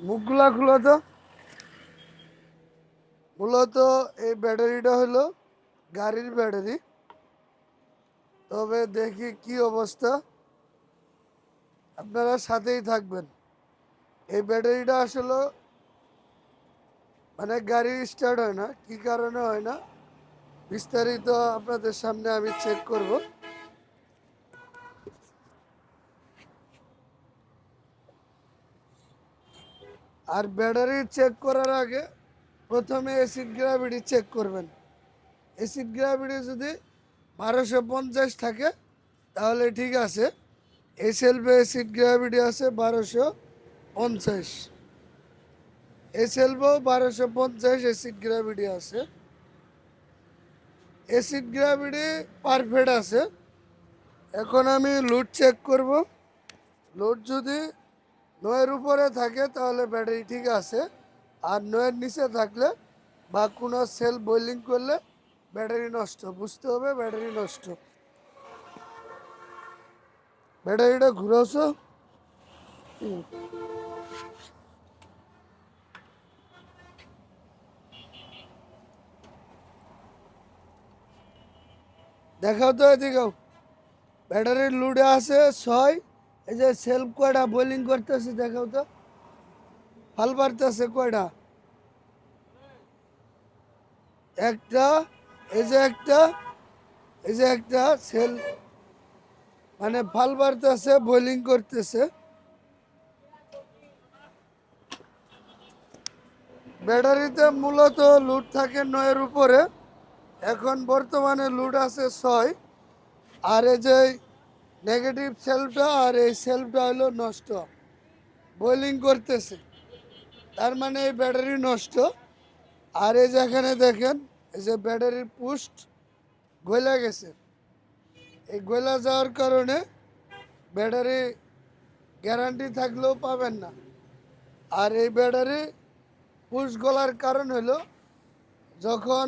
মুখগুলা খুলো তো। মূলত এই ব্যাটারিটা হলো গাড়ির ব্যাটারি। তবে দেখি কি অবস্থা, আপনারা সাথেই থাকবেন। এই ব্যাটারিটা আসলে মানে গাড়ি স্টার্ট হয় না, কি কারণে হয় না বিস্তারিত আপনাদের সামনে আমি চেক করব। আর ব্যাটারি চেক করার আগে প্রথমে অ্যাসিড গ্র্যাভিটি চেক করবেন। অ্যাসিড গ্র্যাভিটি যদি 1250 থাকে তাহলে ঠিক আছে। এই সেলফে অ্যাসিড গ্র্যাভিটি আছে 1250। এই সেলফেও 1250 অ্যাসিড গ্র্যাভিটি আছে। অ্যাসিড গ্র্যাভিটি পারফেক্ট আছে। এখন আমি লোড চেক করব। লোড যদি 9-এর উপরে থাকে তাহলে ব্যাটারি ঠিক আছে, আর 9-এর নিচে থাকলে বা কোনো সেল বয়লিং করলে ব্যাটারি নষ্ট, বুঝতে হবে ব্যাটারি নষ্ট। ব্যাটারিটা ঘুরাছো। দেখাও তো, এদিকেও। ব্যাটারির লোডে আছে 6। এই যে সেলফ কয়টা বোলিং করতেছে দেখাও তো। ফাল পারতেছে কয়টা? একটা। এই যে একটা, এই যে একটা সেল মানে ফাল পারতেছে, বোলিং করতেছে। ব্যাটারিতে মূলত লোড থাকে 9-এর উপরে। এখন বর্তমানে লোড আছে 6। আর এই যে নেগেটিভ সেলফটা আর এই সেলফটা হলো নষ্ট, বোলিং করতেছে, তার মানে এই ব্যাটারি নষ্ট। আর এই যে এখানে দেখেন, এই যে ব্যাটারির পুস্ট গলে গেছে। এই গলা যাওয়ার কারণে ব্যাটারি গ্যারান্টি থাকলেও পাবেন না। আর এই ব্যাটারি পুশ গলার কারণ হলো যখন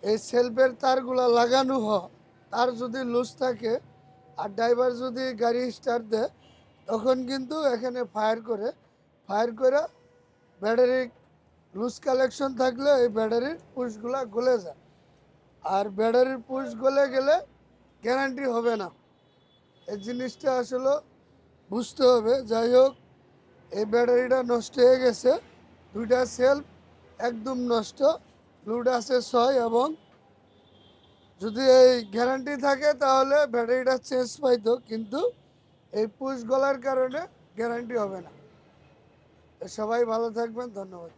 এই সেলফের তারগুলা লাগানো হয়, তার যদি লুজ থাকে আর ড্রাইভার যদি গাড়ি স্টার্ট দেয় তখন কিন্তু এখানে ফায়ার করে ব্যাটারি লুজ কালেকশন থাকলে এই ব্যাটারির পুশগুলা গলে যায়। আর ব্যাটারির পুশ গলে গেলে গ্যারান্টি হবে না। এই জিনিসটা আসলে বুঝতে হবে। যাই হোক, এই ব্যাটারিটা নষ্ট হয়ে গেছে, দুইটা সেলফ একদম নষ্ট। লোড আছে 6 এবং যদি এই গ্যারান্টি থাকে তাহলে ব্যাটারিটা চেঞ্জ পাইতো, কিন্তু এই পুশ গলার কারণে গ্যারান্টি হবে না। সবাই ভালো থাকবেন, ধন্যবাদ।